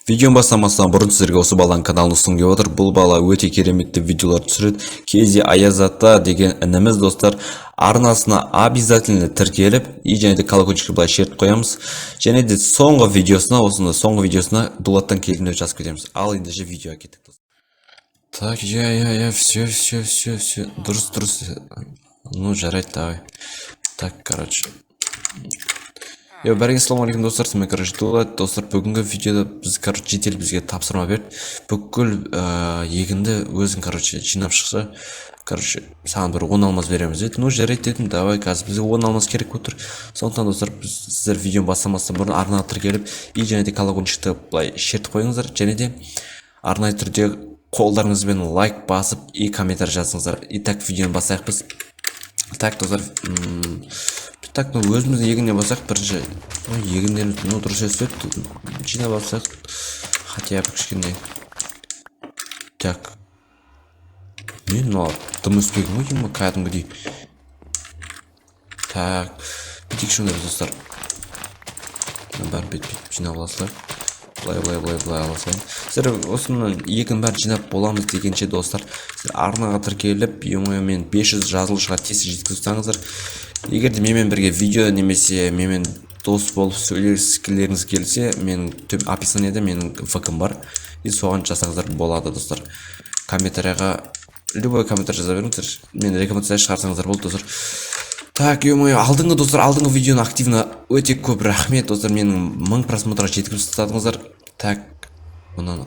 Видеоны бастамастан бұрын сіздерге осы баланың каналын ұсынып отыр. Бұл бала өте кереметті видеолар түсіреді. Кези Аязата деген ініміз достар арнасына обязательно тіркеліп, және де колокольчикті былай шертіп қоямыз. Және де соңғы видеосына дулаттан келгенде жазып кетеміз. Ал енді же видеоға кеттік. Так, все. Дұрыс. Ну, жарайды, давай. Так, короче. Бәріңіз ассалаумағалейкум достар, мен Дулат. Достар, бүгінгі видеода біз жедел бізге тапсырма берді. Бүкіл егінді өзің жинап шықса, саған бір 10 алмаз береміз деді. Ну, жарайды дедім, давай, қазір бізге 10 алмаз керек болып тұр. Сондықтан достар, сіздер видеоны бастамастан бұрын арнаға тіркеліп, және де колокольчикті былай шертіп қойыңыздар, және де арнайы түрде қолдарыңызбен лайк басып, комментарий жазыңыздар. И так видеоны бастайық біз. Так, достар, так, өзімізді егінне басақ, бірінші егінден дұрыс өсіп, жинап алсақ, хотя бы кішкене. Так, мен дым өспеген ғой деймін, кәдімгідей. Так, бітейік шындай достар. Бәрін бет жинап аласылар. Былай аласайын. Сіздер осының егін бәрін жинап боламыз дегенше достар, сіздер арнаға тіркеліп, мен 500 жазылушыға тез жеткізсеңіздер. Егер де менімен бірге видео немесе менімен дос болып сөйлескілеріңіз келсе, мен описаниеде менің ВК-м бар. И соған жасаңыздар болады достар. Комментарияға любой комментарий жаза беріңіздер. Мен рекомендация шығарсаңыздар болды достар. Так, алдыңғы достар, алдыңғы видеоны активно өте көп рахмет достар, менің 1000 просмотрға жеткізіп тастадыңыздар. Так, мынау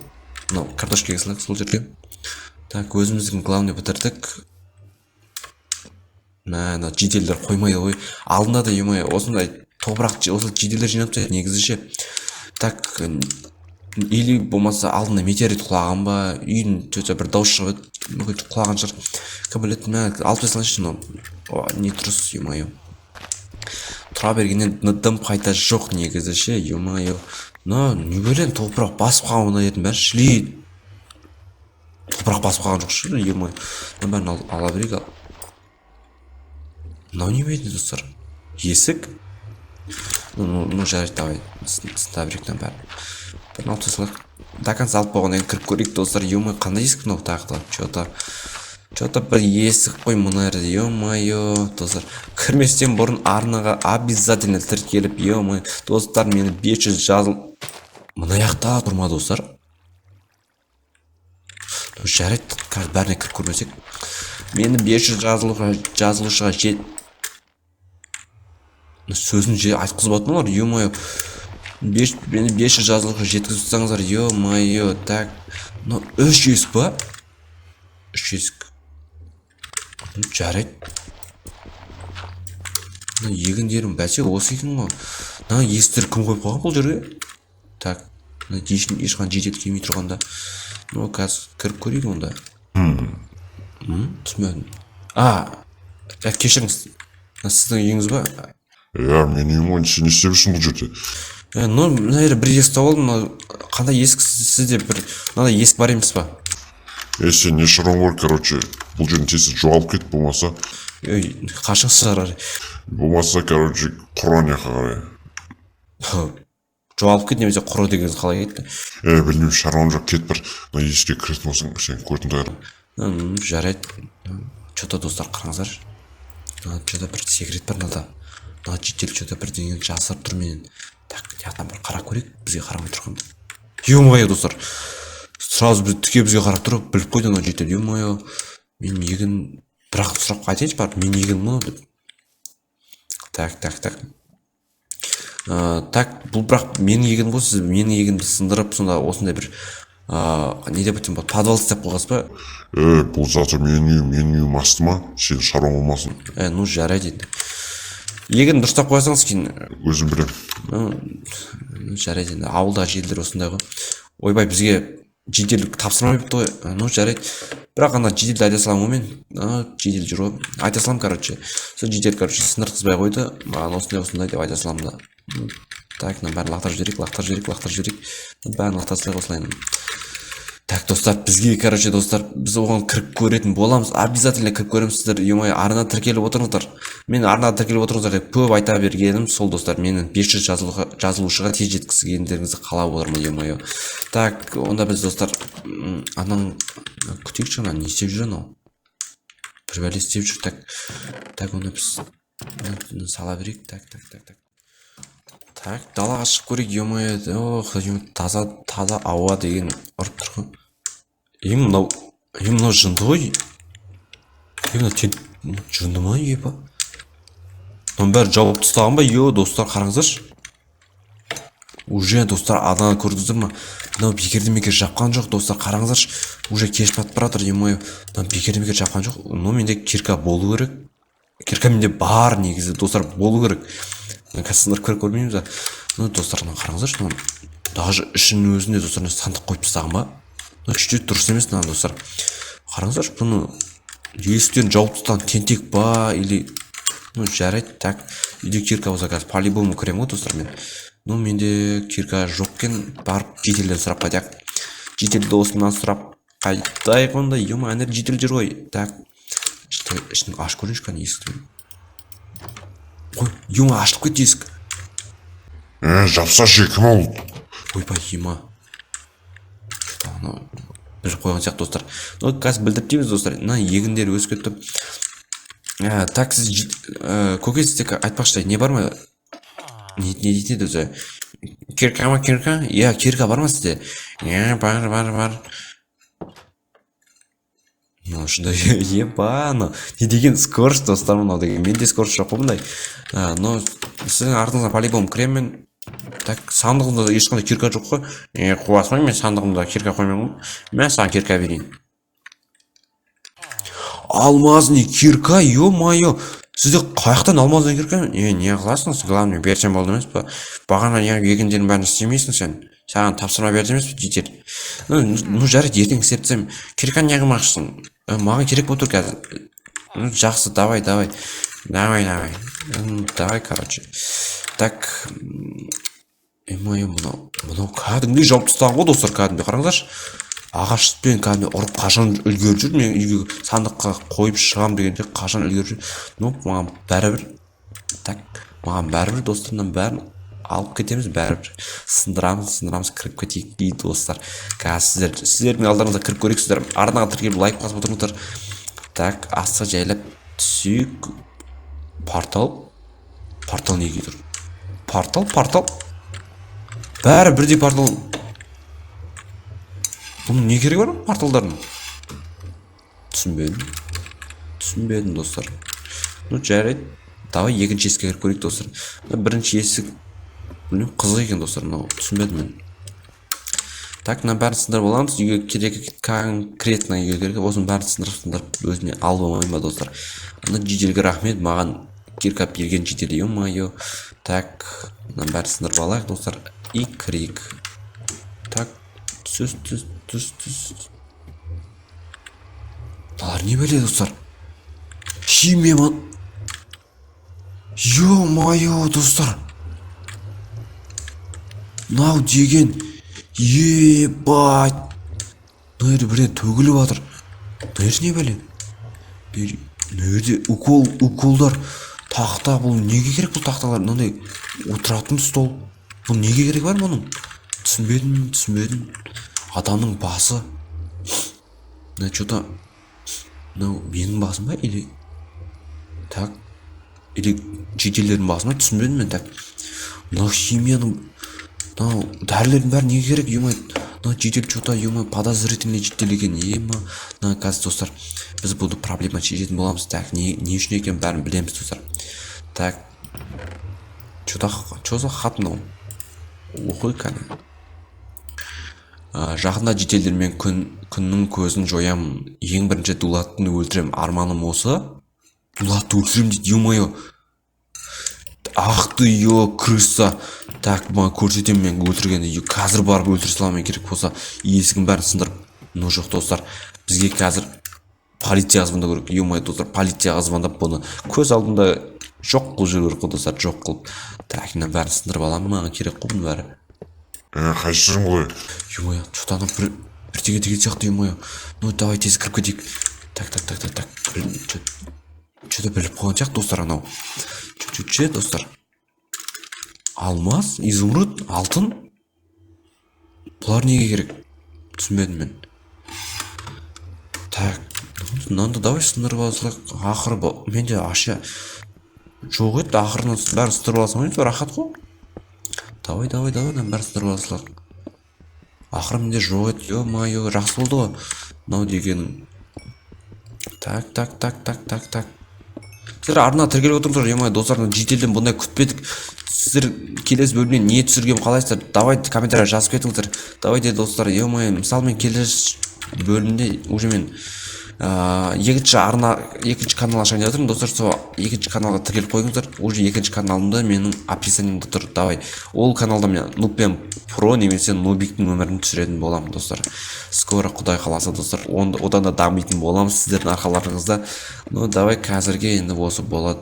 картошка егісілік сол жерге. Так, өзіміздің главный бітірдік. Мә, жеделдер қоймайды ғой. Алдында да осындай топырақ, осы жеделдер жинап тастайды негізіше. Так, или болмаса алдында метеорит құлаған ба, үйдің бір дауыс шығып құлаған шығар. Кім біледі, алып тастаңызшы, не тұрыс, тұра бергеннен дым қайта жоқ негізіше, не білен топырақ басып қалған мұнда етін бәрі шілейді. Топырақ басып қалған жоқ шыр, бәрін ала берейік. Мынау не бейді достар? Есік? Ну, жарайды, давай, сында беректен бәрін. Бірін алып тасылық. До конца алып болғаннан кіріп көрейік достар. Қандай есік мынау тағыда? Че-то бір есік қой мұна ерді. Достар, кірместен бұрын арнаға обязательно тіркеліп, достар, мені 500 жазыл. Мұна яқта тұрма достар. Жарайды, бәріне кіріп көрмесек. Мені 500 жазылушыға сөзін айтқызып отын олар, мені 500 жазылушыға жеткізіп тұрсаңыздар, так, 3 есік ба? 3 есік. Жарайды. Егіндерім бәсе осы екен ғой. Есіктер кім қойып қойған бұл жерге? Так, ешқан жетет келмей тұрғанда. Қазір кіріп көрейік онда. Түсмедім. Кешіріңіз. Сіздің үйіңіз ба? Мен үйім ғой, сен не істеп жүрсің бұл жерде? Мына бір есік тауып алдым. Қандай есік сізде бір есік бар емес па? Сен не шаруаң бар, бұл жерін тез жоғалып кетіп болмаса. Қашың шығар. Болмаса, құран яқа қарай. Жоғалып кет немесе құры дегеніз қалай кетті? Білмеймін, шаруам жоқ, кет бір есікке кіретін болсаң, сен көрдің дайырым. Жарайды. Че-то достар қараңыздар. Че-то бір секрет бар мынада. Жедел че-то бірдеңені жасырып тұр менен. Так, яқтан бір қара көрейік, бізге қарамай тұрғанда. Достар. Сразу тіке бізге қарап тұрып, біліп қойды ана жедел. Мен егін, бірақ сұрақ қайтайыншы бар, мен егін мұны деп. Так. Так, бұл бірақ менің егін ғой, сіз менің егінді сындырып, сонда осындай бір не деп өтсем болады, подвал істеп қойғыз ба? Бұл заты менің үйім асты ма? Сен шаруаң болмасын. Жарайды енді. Егін дұрыстап қойсаңыз кейін. Өзім білем. Жарайды енді. Ауылдағы жеделдер осындай ғой. Ойбай, бізге жедел тапсырма беріпті ғой. Жарайды. Бірақ ана жеделді айта салам ғой мен. Жедел жүр ғой. Айта салам, Сол жедел, сындыртқызбай қойды. Маған осындай деп айта салам да. Так, бәрін лақтар жіберейік. Бәрін лақтарсылай осылайын. Так, достар, бізге, достар, біз оған кіріп көретін боламыз. Обязательно кіріп көреміз сіздер. Арна тіркеліп отырыңыздар. Мен арна тіркеліп отырыңыздар деп көп айта бергенім сол достар. Менің 500 жазылушыға тез жеткізгендеріңізді қалап отырмын. Так, онда біз достар ананың күтейікші, ана не істеп жүр анау? Бір бәле істеп жүр. Так, онда біз сала берейік. Так, далаға шығып көрейік. Ё-моё, ох, таза ауа деген ұрып тұр ғой. Мынау жынды ғой. Мынау жынды ма, епа? Мынаның бәрі жауып тастаған ба? Йо, достар, қараңыздаршы. Уже достар аданы көрдіңіздер ма? Мынау бекерден жапқан жоқ, достар, қараңыздаршы. Уже кеш батып баратыр, ё-моё. Мынау бекерден жапқан жоқ. Ну, менде кирка болу керек. Кирка менде бар негізі, достар, болу керек. Қазір көріп көрмейміз ба? Ну, достар, қараңыздаршы, мынау даже ішінің өзінде достар сандық қойып тастаған ба? Ну, чуть-чуть дұрыс емес мына достар. Қараңыздаршы, бұны есіктен жауып тастаған тентек ба или ну жарайды. Так, үйде кирка болса қазір по-любому кіремін ғой достар мен. Ну, менде кирка жоқ екен, барып жетелден сұрап қайтайық. Жетел досымнан сұрап қайтайық онда. Ё-ма, әнер жетел жүр ғой. Так, ішін ашып көрейінші қане есікті. Ой, ё-ма, ашылып кетті есік. Жапсашы, кім ол? Ойбай, ема. Біліп қойған сияқты достар. Ну, қазір білдіріп дейміз достар. Мына егіндер өсіп кетті. Так, сіз көке сіздегі айтпақшы, не бар ма? Не дейтін өзі? Кирка ма, кирка? Иә, кирка бар ма сізде? Иә, бар. Ну, шында еба, не деген скорс достар, мынау деген. Менде скорс жоқ қой. Но сіздің артыңызға по-любому кіремін. Так, сандығымда ешқандай кирка жоқ қой. Қуасың, мен сандығымда кирка қоймаймын ғой. Мен саған кирка берейін. Алмазный кирка, ё-моё. Сізде қаяқтан алмазный кирка? Не қыласың? Главное, берсем болды емес па? Бағана егіндердің бәрін істемейсің сен. Саған тапсырма берді емес па, жетер. Ну, жарайды, ертең істетсем. Кирка не қылмақшысың? Маған керек болып тұр қазір. Ну, жақсы, давай. Давай, короче. Так, ё-моё, мынау кәдімгідей жауып тастаған ғой достар, кәдімгідей. Қараңыздаршы. Ағашпен кәдімгідей ұрып қашан үлгеріп жүр. Мен үйге сандыққа қойып шығам дегенде қашан үлгеріп жүр. Ну, маған бәрібір. Так, маған бәрібір достарымнан бәрін алып кетеміз, бәрібір. Сындырамыз, кіріп кетейік дейді достар. Қазір сіздердің алдарыңызда кіріп көрейіксіздер. Арнаға тіркеліп лайк басып отырыңыздар. Так, астқа жайлап түсейік. Портал неге тұр? Портал. Бәрі бірдей портал. Бұның не керек бар порталдардың? Түсінбедім достар. Ну, жарайды. Давай екінші есікке кіріп көрейік достар. Бірінші есік қызық екен достар. Түсінбедім мен. Так, мына бәрін сындырып аламыз. Үйге керек конкретно үйге керек. Осының бәрін сындырып өзіне алып алмайын ба достар. Ана жетелге рахмет, маған кирка берген жетел, ё-моё. Так, мына бәрін сындырып алайық достар. И кірейік. Так, түс. Балар не біледі достар? Химия ма? Ё-моё достар. Мынау деген ебать. Мына бірден төгіліп жатыр. Мына не біледі? Мына уколдар. Тақта, бұл неге керек бұл тақталар? Мынандай отыратын стол. Бұл неге керек бар мұның? Түсінбедім. Адамның басы. Мына что-то... Мынау менің басым ба? Или... Так... Или жетелердің басым ба? Түсінбедім мен. Так... Мынау химияның... Мынау дәрілердің бәрі неге керек? Мынау жетел что-то подозрительный жетел екен. Мына қазір достар, біз бұны проблема шешетін боламыз. Так, не үшін екен бәрін білеміз достар. Так... Что за хат мынау? Оқой кәне. Жақында жетелдермен күннің көзін жоям. Ең бірінші Дулаттың өлтірем. Арманым осы. Дулатты өлтірем дейді, ё-моё. Ах ты, крыса. Так, маған көрсетем мен өлтіргенді. Қазір барып өлтіре саламын керек болса. Есігін бәрін сындырып. Ну жоқ достар. Бізге қазір полицияға звондау керек. Ё-моё достар, полицияға звондап бұны көз алдында жоқ қылып жүру керек достар, жоқ қылып. Так, мына бәрін сындырып аламын, маған керек қой бұның бәрі. Қайсырың ғой? Ё-моё, что-то ана бірдеңе деген сияқты, ё-моё. Ну, давай тез кіріп кетейік. Так. Что-то біліп қойған сияқты достар анау. Че достар? Алмаз, изумруд, алтын. Бұлар неге керек? Түсінбедім мен. Так, мынаны давай сындырып алсақ. Ақыры менде аша жоқ еді, ақырын бәрін сындырып алсам енді рахат қой. Давай, бәрін сындырып алсақ. Ақыры менде жоқ еді, ё-моё, жақсы болды ғой. Мынау деген. Так. Сіздер арна тіркеліп отырыңыздар, ё-моё, достар, жеделден бұндай күтпедік. Сіздер келесі бөлімнен не түсіргенін қалайсыздар? Давай комментария жазып кетіңіздер. Давайте достар, ё-моё, мысалы мен келесі бөлімде уже мен екінші канал ашайын деп жатырмын, достар. Сол екінші каналға тіркеліп қойыңыздар. Уже екінші каналымда менің описаниемде тұр. Давай. Ол каналда мен Нубпен Про немесе Нубиктің өмірін түсіретін боламын, достар. Скоро Құдай қаласа, достар. Одан да дамитын боламыз сіздердің арқаларыңызда. Ну, давай қазірге енді осы болады.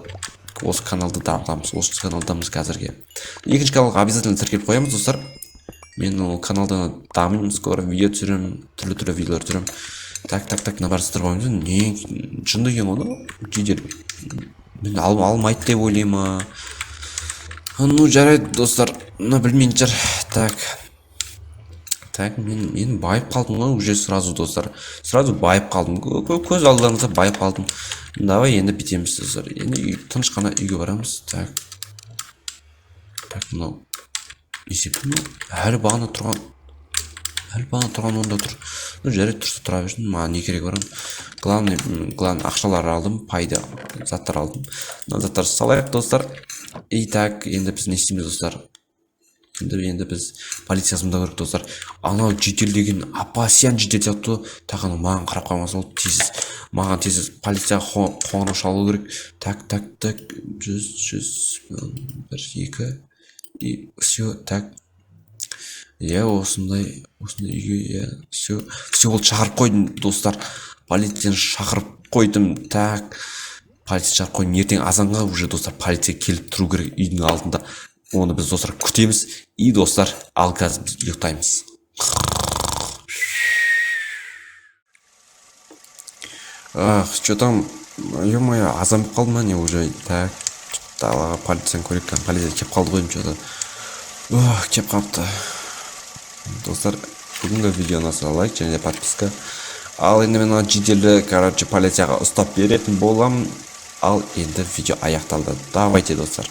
Осы каналды дамытамыз. Осы каналдамыз қазірге. Екінші каналға обязательно тіркеліп қоямыз, достар. Мен ол каналда дамимын, скоро видео түсіремін, түрлі видеолар түсіремін. Так, мына бәрі сіздер не шынды екен оны? Жедел. Мен алмайды деп ойлаймын. Ну, жарайды, достар. Ну, білмейін жар. Так, мен байып қалдым ғой, уже сразу, достар. Сразу байып қалдым. Көз алдарыңызда байып қалдым. Давай енді бітеміз, достар. Енді тыныш қана үйге барамыз. Так, мынау. Есепті ме? Әлі бағана тұрған онда тұр. Ну, жарайды, тұрса тұра берсін. Маған не керек барам? Главный ақшалар алдым, пайда заттар алдым. Мына заттар салайық, достар. И так, енді біз не істейміз, достар? Енді біз полициясында көріп, достар. Анау жедел деген апасиян жедел сияқты. Тағаны маған қарап қоймаса ол тезіз. Маған тезіз полицияға қоңырау шалу керек. Так. 100, 1, 2. И все, так. Осындай үйге, все ол шақырып қойдым, достар. Полицияны шақырып қойдым. Так, полиция шақырып қойдым. Ертең азанға уже, достар, полиция келіп тұру керек үйдің алдында. Оны біз, достар, күтеміз. И, достар, ал қазір біз ұйықтаймыз. Что там? Ё-моё, азан болып қалды ма не уже? Так, далаға полицияны көрейік. Полиция кеп қалды ғой, что-то. Кеп қалыпты. Достар, бүгінгі видео ұнаса лайк және подписка. Ал енді мен жеделді, полицияға ұстап беретін боламын. Ал енді видео аяқталды. Давайте, достар.